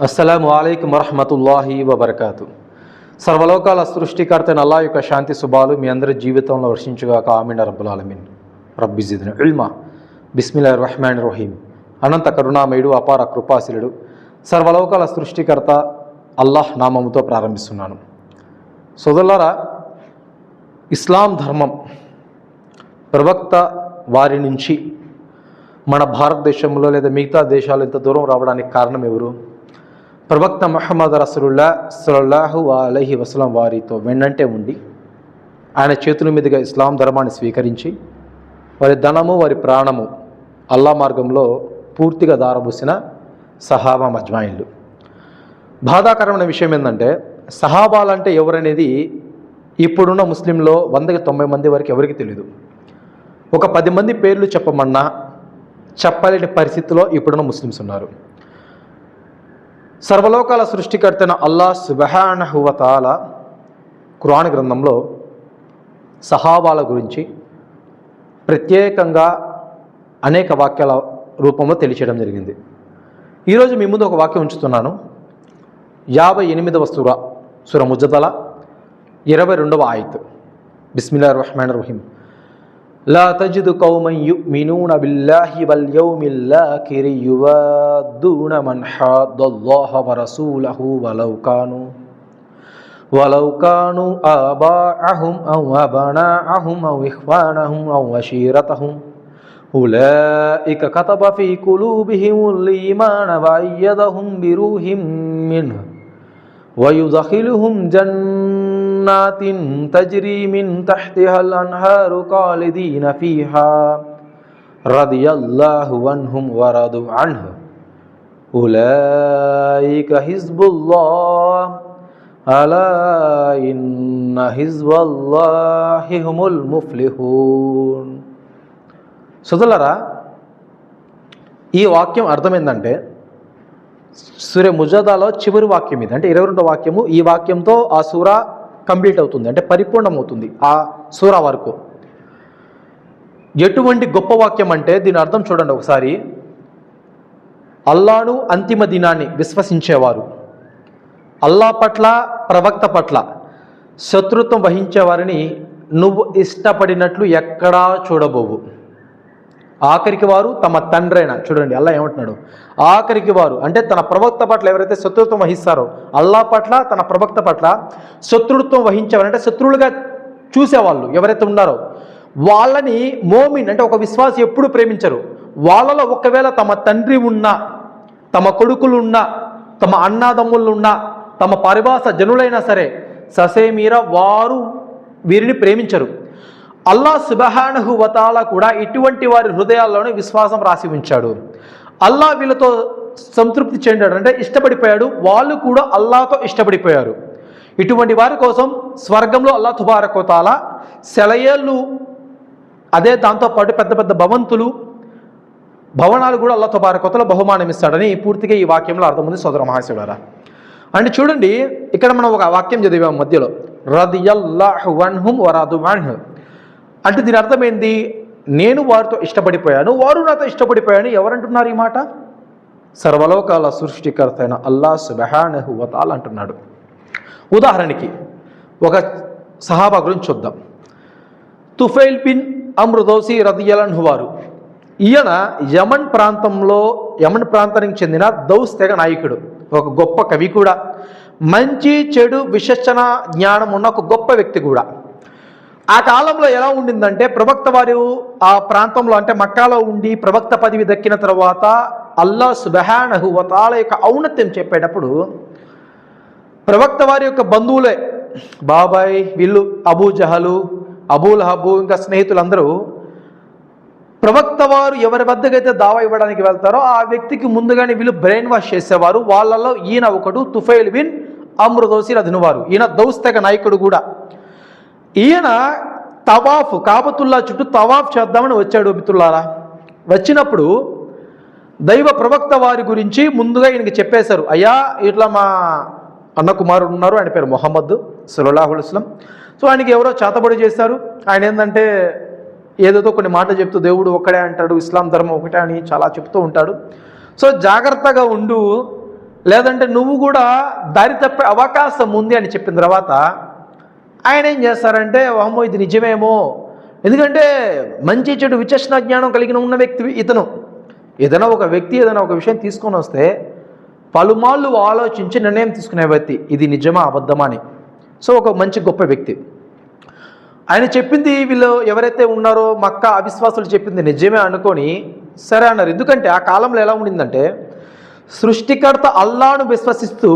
అస్సలాము అలైకుం వరహ్మతుల్లాహి వబర్కాతు. సర్వలోకాల సృష్టికర్త అయిన అల్లాహ్ యొక్క శాంతి శుభాలు మీ అందరి జీవితంలో వర్షించుగాక. ఆమీన్ రబ్బుల్ ఆలమీన్. రబ్బి జిద్ని ఇల్మా. బిస్మిల్లాహిర్ రహ్మానిర్ రహీం. అనంత కరుణామయుడు, అపార కృపాశీలుడు, సర్వలోకాల సృష్టికర్త అల్లాహ్ నామముతో ప్రారంభిస్తున్నాను. సోదరులారా, ఇస్లాం ధర్మం ప్రవక్త వారి నుంచి మన భారతదేశంలో లేదా మిగతా దేశాలు ఇంత దూరం రావడానికి కారణం ఎవరు? ప్రవక్త ముహమ్మద్ రసూలుల్లా సల్లల్లాహు అలైహి వసల్లం వారితో వెన్నంటే ఉండి ఆయన చేతుల మీదుగా ఇస్లాం ధర్మాన్ని స్వీకరించి వారి ధనము వారి ప్రాణము అల్లా మార్గంలో పూర్తిగా దారబోసిన సహాబా మజ్మాయిన్లు. బాధాకరమైన విషయం ఏంటంటే, సహాబాలంటే ఎవరనేది ఇప్పుడున్న ముస్లింలో 100-90 మంది వరకు ఎవరికి తెలియదు. ఒక 10 మంది పేర్లు చెప్పమన్నా చెప్పలేని పరిస్థితిలో ఇప్పుడున్న ముస్లిమ్స్ ఉన్నారు. సర్వలోకాల సృష్టికర్తైన అల్లాహ్ సుబ్హానహు వ తఆలా ఖురాన్ గ్రంథంలో సహాబాల గురించి ప్రత్యేకంగా అనేక వాక్యాల రూపంలో తెలియచేయడం జరిగింది. ఈరోజు మీ ముందు ఒక వాక్యం ఉంచుతున్నాను. 58వ సూర ముజ్జదల 22వ ఆయత్. బిస్మిల్లాహిర్ రహ్మానిర్ రహీం. లా తజిదు కౌమన్ యుమినూన బిల్లాహి వల్ యౌమిల్ ఆఖిరి యువాద్దూన మన్ హాద్దల్లాహ వ రసూలహు వలౌ కాను ఆబాఅహుం ఔ అబ్నాఅహుం ఔ ఇఖ్వానహుం ఔ అషీరతహుం ఉలైక కతబ ఫీ కులూబిహిముల్ ఈమాన వ అయ్యదహుం బిరూహిం మిన్హు వయుదఖిలుహుం జన్నాతిన్ తజ్రీ మిన్ తహ్తిహల్ అన్హారు ఖాలిదీన ఫీహా రదియల్లాహు అన్హుం వరదు అన్హు ఉలైక హిజ్బుల్లాహ్ అలా ఇన్న హిజ్బుల్లాహి హుముల్ ముఫ్లిహూన్. సోదరులారా, ఈ వాక్యం అర్థం ఏంటంటే, సూర ముజాదాలో చివరి వాక్యం ఇది, అంటే 22వ వాక్యము. ఈ వాక్యంతో ఆ సూర కంప్లీట్ అవుతుంది, అంటే పరిపూర్ణమవుతుంది ఆ సూర వరకు. ఎటువంటి గొప్ప వాక్యం అంటే, దీని అర్థం చూడండి ఒకసారి. అల్లాను అంతిమ దినాన్ని విశ్వసించేవారు, అల్లా పట్ల ప్రవక్త పట్ల శత్రుత్వం వహించేవారిని నువ్వు ఇష్టపడినట్లు ఎక్కడా చూడబోవు. ఆఖరికి వారు తమ తండ్రైన, చూడండి అల్లా ఏమంటున్నాడు, ఆఖరికి వారు అంటే తన ప్రవక్త పట్ల ఎవరైతే శత్రుత్వం వహిస్తారో, అల్లా పట్ల తన ప్రవక్త పట్ల శత్రుత్వం వహించేవారు అంటే శత్రువులుగా చూసేవాళ్ళు ఎవరైతే ఉన్నారో వాళ్ళని మోమిన్ అంటే ఒక విశ్వాసి ఎప్పుడు ప్రేమించరు. వాళ్ళలో ఒకవేళ తమ తండ్రి ఉన్నా, తమ కొడుకులు ఉన్నా, తమ అన్నాదమ్ములు ఉన్నా, తమ పరివాస జనులైనా సరే ససేమీరా వారు వీరిని ప్రేమించరు. అల్లాహ్ సుబ్హానహు వ తఆలా కూడా ఇటువంటి వారి హృదయాల్లోనే విశ్వాసం రాసి ఉంచాడు. అల్లాహ్ వీళ్ళతో సంతృప్తి చెందాడు, అంటే ఇష్టపడిపోయాడు. వాళ్ళు కూడా అల్లాహ్తో ఇష్టపడిపోయారు. ఇటువంటి వారి కోసం స్వర్గంలో అల్లాహ్ తబారక వ తఆలా సెలయేళ్ళు, అదే దాంతోపాటు పెద్ద పెద్ద భవనాలు కూడా అల్లాహ్ తబారక వ తఆలా బహుమానం ఇస్తాడని పూర్తిగా ఈ వాక్యంలో అర్థం ఉంది సోదర మహాశివులారా. అంటే చూడండి, ఇక్కడ మనం ఒక వాక్యం చదివాం మధ్యలో, రదియల్లాహు అన్హుం వరదు అన్హు. అంటే దీని అర్థం ఏంది? నేను వారితో ఇష్టపడిపోయాను, వారు నాతో ఇష్టపడిపోయాను. ఎవరంటున్నారు ఈ మాట? సర్వలోకాల సృష్టికర్త అయిన అల్లాహ్ సుబ్హానహు వ తఆలా అంటున్నాడు. ఉదాహరణకి ఒక సహాబా గురించి చూద్దాం. తుఫైల్ బిన్ అమ్ర్ దౌసి రదియల్లాహు అన్హు వారు. ఈయన యమన్ ప్రాంతానికి చెందిన దౌస్ తెగ నాయకుడు, ఒక గొప్ప కవి కూడా, మంచి చెడు విచక్షణ జ్ఞానం ఉన్న ఒక గొప్ప వ్యక్తి కూడా. ఆ కాలంలో ఎలా ఉండిందంటే, ప్రవక్త వారు ఆ ప్రాంతంలో అంటే మక్కాలో ఉండి ప్రవక్త పదవి దక్కిన తర్వాత అల్లాహ్ సుబ్హానహు వ తఆలా యొక్క ఔన్నత్యం చెప్పేటప్పుడు ప్రవక్త వారి యొక్క బంధువులే, బాబాయ్ వీళ్ళు, అబూ జహలు, అబూ లహబు, ఇంకా స్నేహితులందరూ ప్రవక్త వారు ఎవరి వద్దకైతే దావా ఇవ్వడానికి వెళ్తారో ఆ వ్యక్తికి ముందుగానే వీళ్ళు బ్రెయిన్ వాష్ చేసేవారు. వాళ్ళలో ఈయన ఒకడు తుఫైల్ బిన్ అమ్ర్ దౌసి రదినువారు. ఈయన దౌస్ తెగ నాయకుడు కూడా. ఈయన తవాఫ్, కాబతుల్లా చుట్టూ తవాఫ్ చేద్దామని వచ్చాడు. మిత్రులారా, వచ్చినప్పుడు దైవ ప్రవక్త వారి గురించి ముందుగా ఈయనకి చెప్పేశారు. అయ్యా, ఇట్లా మా అన్న కుమారుడు ఉన్నారు, ఆయన పేరు ముహమ్మద్ సల్లల్లాహు అలైహి వసల్లం. సో ఆయనకి ఎవరో చేతబడి చేశారు. ఆయన ఏంటంటే ఏదేదో కొన్ని మాటలు చెప్తూ దేవుడు ఒక్కడే అంటాడు, ఇస్లాం ధర్మం ఒకటే అని చాలా చెప్తూ ఉంటాడు. సో జాగ్రత్తగా ఉండు, లేదంటే నువ్వు కూడా దారి తప్పే అవకాశం ఉంది అని చెప్పిన తర్వాత ఆయన ఏం చేస్తారంటే వామ్మో ఇది నిజమేమో, ఎందుకంటే మంచి చెడు విచక్షణ జ్ఞానం కలిగిన ఉన్న వ్యక్తి ఇతను. ఏదైనా ఒక వ్యక్తి ఏదైనా ఒక విషయం తీసుకొని వస్తే పలుమార్లు ఆలోచించి నిర్ణయం తీసుకునే వ్యక్తి, ఇది నిజమా అబద్ధమా అని. సో ఒక మంచి గొప్ప వ్యక్తి. ఆయన చెప్పింది వీళ్ళు ఎవరైతే ఉన్నారో మక్కా అవిశ్వాసులు చెప్పింది నిజమే అనుకొని సరే అన్నారు. ఎందుకంటే ఆ కాలంలో ఎలా ఉండిందంటే సృష్టికర్త అల్లాను విశ్వసిస్తూ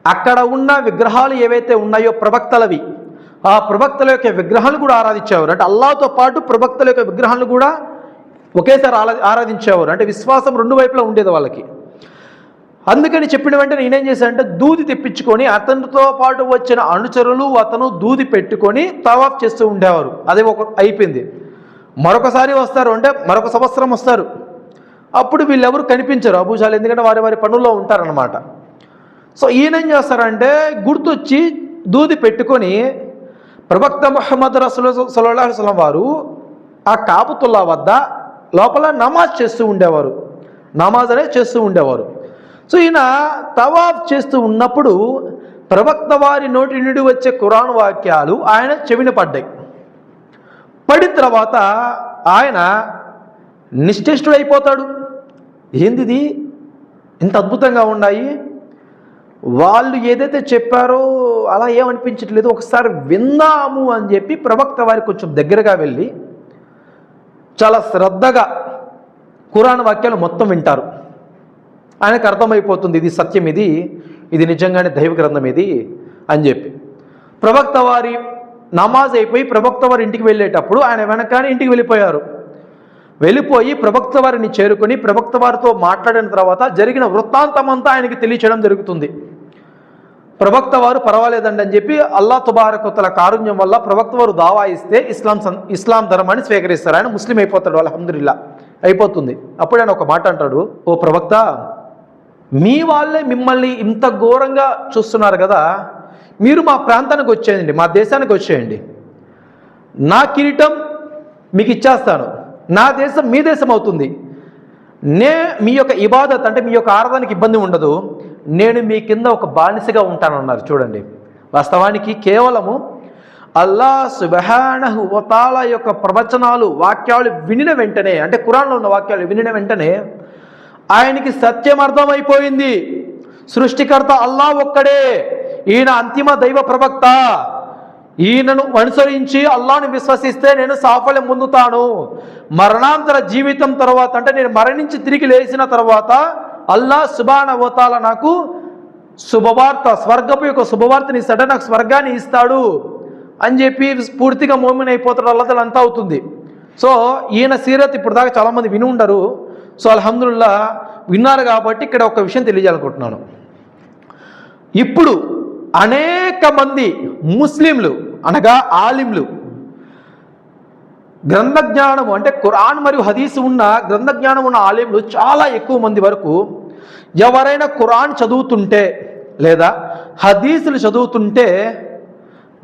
అక్కడ ఉన్న విగ్రహాలు ఏవైతే ఉన్నాయో ప్రవక్తలవి, ఆ ప్రవక్తల యొక్క విగ్రహాలు కూడా ఆరాధించేవారు. అంటే అల్లాహ్తో పాటు ప్రవక్తల యొక్క విగ్రహాలు కూడా ఒకేసారి ఆరాధించేవారు. అంటే విశ్వాసం రెండు వైపులా ఉండేది వాళ్ళకి. అందుకని చెప్పిన వెంటనే నేనేం చేశానంటే దూది తెప్పించుకొని అతనితో పాటు వచ్చిన అనుచరులు అతను దూది పెట్టుకొని తవాఫ్ చేస్తూ ఉండేవారు. అదే ఒక అయిపోయింది. మరొకసారి వస్తారు, అంటే మరొక సంవత్సరం వస్తారు. అప్పుడు వీళ్ళెవరు కనిపించరు అబూజాలు, ఎందుకంటే వారి వారి పనుల్లో ఉంటారనమాట. సో ఈయన ఏం చేస్తారంటే గుర్తొచ్చి దూది పెట్టుకొని ప్రవక్త ముహమ్మద్ రసూలుల్లాహి సల్లల్లాహు అలైహి వసల్లం వారు ఆ కాబతుల్లా వద్ద లోపల నమాజ్ చేస్తూ ఉండేవారు, నమాజ్ అనేది చేస్తూ ఉండేవారు. సో ఈయన తవాఫ్ చేస్తూ ఉన్నప్పుడు ప్రవక్త వారి నోటి నుండి వచ్చే ఖురాన్ వాక్యాలు ఆయన చెవిన పడ్డాయి. పడిన తర్వాత ఆయన నిశ్చేష్టుడైపోతాడు. ఏందిది ఇంత అద్భుతంగా ఉన్నాయి, వాళ్ళు ఏదైతే చెప్పారో అలా ఏమనిపించట్లేదు, ఒకసారి విందాము అని చెప్పి ప్రవక్త వారికి కొంచెం దగ్గరగా వెళ్ళి చాలా శ్రద్ధగా ఖురాన్ వాక్యాలు మొత్తం వింటారు. ఆయనకు అర్థమైపోతుంది ఇది సత్యం, ఇది నిజంగానే దైవ గ్రంథం ఇది అని చెప్పి. ప్రవక్త వారి నమాజ్ అయిపోయి ప్రవక్త వారి ఇంటికి వెళ్ళేటప్పుడు ఆయన వెనకానే ఇంటికి వెళ్ళిపోయి ప్రవక్త వారిని చేరుకొని ప్రవక్త వారితో మాట్లాడిన తర్వాత జరిగిన వృత్తాంతం అంతా ఆయనకి తెలియచేయడం జరుగుతుంది. ప్రవక్త వారు పర్వాలేదండి అని చెప్పి అల్లాహ్ తబారక వ తఆలా కారుణ్యం వల్ల ప్రవక్త వారు దావా ఇస్తే ఇస్లాం ధర్మాన్ని స్వీకరిస్తారు. ఆయన ముస్లిం అయిపోతాడు, అల్హమ్దులిల్లా అయిపోతుంది. అప్పుడు ఆయన ఒక మాట అంటాడు, ఓ ప్రవక్త, మీ వాళ్ళే మిమ్మల్ని ఇంత ఘోరంగా చూస్తున్నారు కదా, మీరు మా ప్రాంతానికి వచ్చేయండి, మా దేశానికి వచ్చేయండి, నా కిరీటం మీకు ఇచ్చేస్తాను, నా దేశం మీ దేశం అవుతుంది, మీ యొక్క ఇబాదత్ అంటే మీ యొక్క ఆరాధనకి ఇబ్బంది ఉండదు, నేను మీ కింద ఒక బానిసగా ఉంటానన్నారు. చూడండి, వాస్తవానికి కేవలము అల్లాహ్ సుబ్హానహు వ తఆలా యొక్క ప్రవచనాలు వాక్యాలు వినిన వెంటనే, అంటే ఖురాన్లో ఉన్న వాక్యాలు వినిన వెంటనే ఆయనకి సత్యం అర్థమైపోయింది. సృష్టికర్త అల్లాహ్ ఒక్కడే, ఈయన అంతిమ దైవ ప్రవక్త, ఈయనను అనుసరించి అల్లాహ్ను విశ్వసిస్తే నేను సాఫల్యం పొందుతాను. మరణాంతర జీవితం తర్వాత, అంటే నేను మరణించి తిరిగి లేచిన తర్వాత అల్లాహ్ సుబ్హానహు వ తఆలా నాకు శుభవార్త, స్వర్గపు యొక్క శుభవార్తని ఇస్తాడు, నాకు స్వర్గాన్ని ఇస్తాడు అని చెప్పి పూర్తిగా మోమిన్ అయిపోతాడు. అల్లాహ్ అంతా అవుతుంది. సో ఈయన సీరత్ ఇప్పుడు దాకా చాలామంది విని ఉండరు. సో అల్హమ్దులిల్లా విన్నారు కాబట్టి ఇక్కడ ఒక విషయం తెలియజేయాలనుకుంటున్నాను. ఇప్పుడు అనేక మంది ముస్లింలు అనగా ఆలింలు గ్రంథ జ్ఞానము అంటే ఖురాన్ మరియు హదీసు ఉన్న గ్రంథ జ్ఞానం ఉన్న ఆలింలు చాలా ఎక్కువ మంది వరకు ఎవరైనా ఖురాన్ చదువుతుంటే లేదా హదీసులు చదువుతుంటే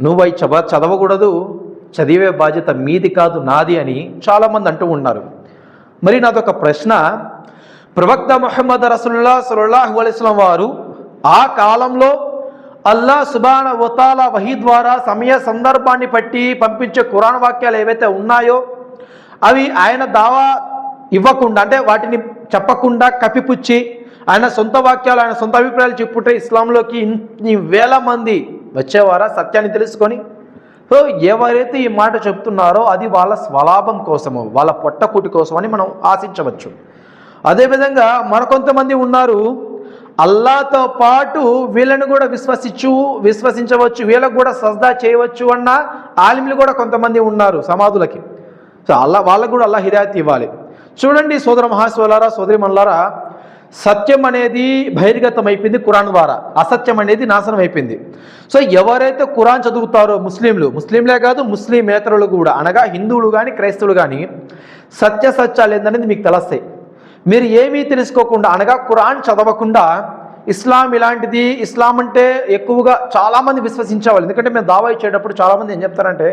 నువ్వు అవి చదవకూడదు, చదివే బాధ్యత మీది కాదు నాది అని చాలామంది అంటూ ఉన్నారు. మరి నాదొక ప్రశ్న, ప్రవక్త ముహమ్మద్ రసూలుల్లాహి సల్లల్లాహు అలైహి వసల్లం వారు ఆ కాలంలో అల్లాహ్ సుబ్హానహు వ తఆలా వహీ ద్వారా సమయ సందర్భాన్ని బట్టి పంపించే ఖురాన్ వాక్యాలు ఏవైతే ఉన్నాయో అవి ఆయన దావా ఇవ్వకుండా, అంటే వాటిని చెప్పకుండా కప్పిపుచ్చి ఆయన సొంత వాక్యాలు ఆయన సొంత అభిప్రాయాలు చెప్పుంటే ఇస్లాంలోకి ఇన్ని వేల మంది వచ్చేవారా సత్యాన్ని తెలుసుకొని? సో ఎవరైతే ఈ మాట చెప్తున్నారో అది వాళ్ళ స్వలాభం కోసము, వాళ్ళ పొట్టకూటి కోసం అని మనం ఆశించవచ్చు. అదేవిధంగా మరికొంతమంది ఉన్నారు, అల్లాహ్తో పాటు వీళ్ళని కూడా విశ్వసించవచ్చు, వీళ్ళకు కూడా సజ్దా చేయవచ్చు అన్న ఆలింలు కూడా కొంతమంది ఉన్నారు సమాధులకి. సో వాళ్ళకు కూడా అల్లాహ్ హిదాయత్ ఇవ్వాలి. చూడండి సోదర మహాశివులారా, సోదరి మనులారా, సత్యం అనేది బహిర్గతం అయిపోయింది ఖురాన్ ద్వారా, అసత్యం అనేది నాశనం అయిపోయింది. సో ఎవరైతే ఖురాన్ చదువుతారో ముస్లింలే కాదు ముస్లిమేతరులు కూడా, అనగా హిందువులు కానీ క్రైస్తవులు కానీ సత్యాలు ఏందనేది మీకు తెలుస్తాయి. మీరు ఏమీ తెలుసుకోకుండా, అనగా ఖురాన్ చదవకుండా ఇస్లాం ఇలాంటిది, ఇస్లాం అంటే ఎక్కువగా చాలామంది విశ్వసించేవాళ్ళు. ఎందుకంటే మేము దావా ఇచ్చేటప్పుడు చాలామంది ఏం చెప్తారంటే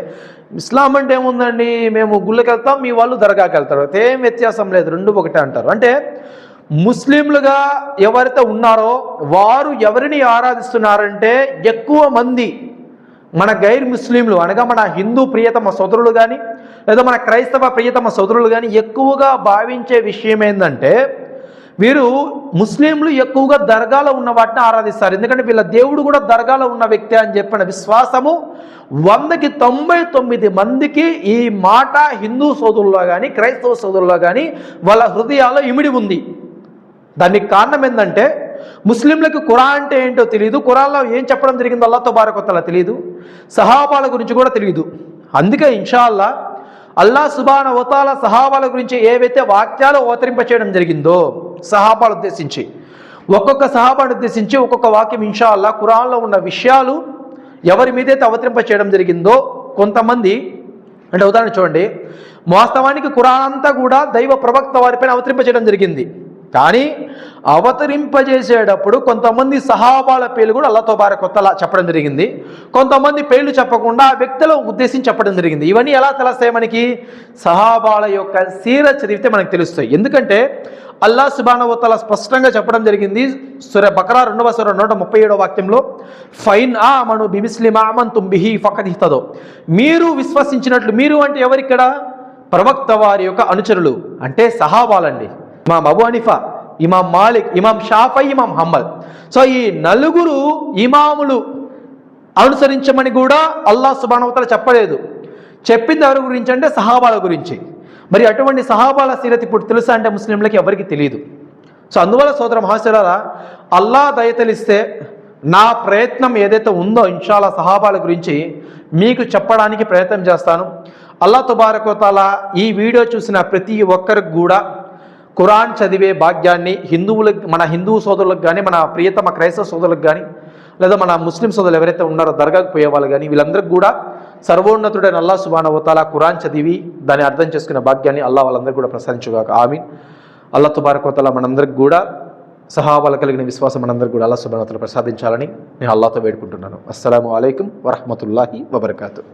ఇస్లాం అంటే ఏముందండి, మేము గుళ్ళకి వెళ్తాం, మీ వాళ్ళు దర్గాకి వెళ్తారు, ఏం వ్యత్యాసం లేదు, రెండు ఒకటే అంటారు. అంటే ముస్లింలుగా ఎవరైతే ఉన్నారో వారు ఎవరిని ఆరాధిస్తున్నారంటే ఎక్కువ మంది మన గైర్ ముస్లింలు అనగా మన హిందూ ప్రియతమ సోదరులు కానీ లేదా మన క్రైస్తవ ప్రియతమ సోదరులు కానీ ఎక్కువగా భావించే విషయం ఏంటంటే వీరు ముస్లింలు ఎక్కువగా దర్గాలో ఉన్న వాటిని ఆరాధిస్తారు. ఎందుకంటే వీళ్ళ దేవుడు కూడా దర్గాలో ఉన్న వ్యక్తి అని చెప్పిన విశ్వాసము 100కి 99 మందికి ఈ మాట హిందూ సోదరుల్లో కానీ క్రైస్తవ సోదరుల్లో కానీ వాళ్ళ హృదయాల్లో ఇమిడి ఉంది. దానికి కారణం ఏంటంటే ముస్లింలకు ఖురాన్ అంటే ఏంటో తెలియదు, ఖురాన్లో ఏం చెప్పడం జరిగిందో అల్లాహ్ తబారక వ తఆలా తెలియదు, సహాబాల గురించి కూడా తెలియదు. అందుకే ఇన్షాల్లా అల్లాహ్ సుబ్హానహు వ తఆలా సహాబాల గురించి ఏవైతే వాక్యాలు అవతరింపచేయడం జరిగిందో సహాబాలు ఉద్దేశించి ఒక్కొక్క సహాబాను ఉద్దేశించి ఒక్కొక్క వాక్యం ఇన్షాల్లా ఖురాన్లో ఉన్న విషయాలు ఎవరి మీదైతే అవతరింపచేయడం జరిగిందో కొంతమంది అంటే ఉదాహరణ చూడండి, వాస్తవానికి ఖురాన్ అంతా కూడా దైవ ప్రవక్త వారిపైన అవతరింపచేయడం జరిగింది. కానీ అవతరింపజేసేటప్పుడు కొంతమంది సహాబాల పేర్లు కూడా అల్లాహ్ తబారక వ తఆలా చెప్పడం జరిగింది, కొంతమంది పేర్లు చెప్పకుండా ఆ వ్యక్తుల ఉద్దేశించి చెప్పడం జరిగింది. ఇవన్నీ ఎలా తెలుస్తాయి మనకి? సహాబాల యొక్క సీరత్ చదివితే మనకు తెలుస్తాయి. ఎందుకంటే అల్లాహ్ సుబ్హానహు వ తఆలా స్పష్టంగా చెప్పడం జరిగింది సూరా బకరా 2వ సూర 137వ వాక్యంలో, ఫైన్ ఆమను బిమిస్లి మా ఆమంతుం బిహి ఫఖద్ ఇహ్తదౌ. మీరు విశ్వసించినట్లు, మీరు అంటే ఎవరిక్కడ? ప్రవక్త వారి యొక్క అనుచరులు అంటే సహాబాలండి. ఇమాం అబూ హనీఫా, ఇమాం మాలిక్, ఇమాం షాఫీ, ఇమాం హంబల్. సో ఈ నలుగురు ఇమాములు అనుసరించమని కూడా అల్లాహ్ సుబ్హానహు వ తఆలా చెప్పలేదు. చెప్పింది ఎవరి గురించి అంటే సహాబాల గురించి. మరి అటువంటి సహాబాల సీరత్ ఇప్పుడు తెలుసా అంటే ముస్లింలకి ఎవరికి తెలియదు. సో అందువల్ల సోదర మహాశయులారా, అల్లాహ్ దయతలిస్తే నా ప్రయత్నం ఏదైతే ఉందో ఇన్షాల్లా సహాబాల గురించి మీకు చెప్పడానికి ప్రయత్నం చేస్తాను. అల్లాహ్ తబారక వ తఆలా ఈ వీడియో చూసిన ప్రతి ఒక్కరికి కూడా ఖురాన్ చదివే భాగ్యాన్ని హిందువులకు, మన హిందూ సోదరులకు కానీ మన ప్రియతమ క్రైస్తవ సోదరులకు కానీ లేదా మన ముస్లిం సోదరులు ఎవరైతే ఉన్నారో దర్గాకు పోయే వాళ్ళు కానీ వీళ్ళందరికీ కూడా సర్వోన్నతుడైన అల్లాహ్ సుబ్హానహు వ తఆలా ఖురాన్ చదివి దాన్ని అర్థం చేసుకునే భాగ్యాన్ని అల్లాహ్ వాళ్ళందరికీ కూడా ప్రసాదించుగాక. ఆమీన్. అల్లాహ్ తబారక వ తఆలా మనందరికి కూడా సహాబాలు కలిగిన విశ్వాసం మనందరికీ కూడా అల్లాహ్ సుబ్హానహు వ తఆలా ప్రసాదించాలని నేను అల్లాహ్తో వేడుకుంటున్నాను. అస్సలాము అలైకుం వరహ్మతుల్లాహి వబరకాతుహు.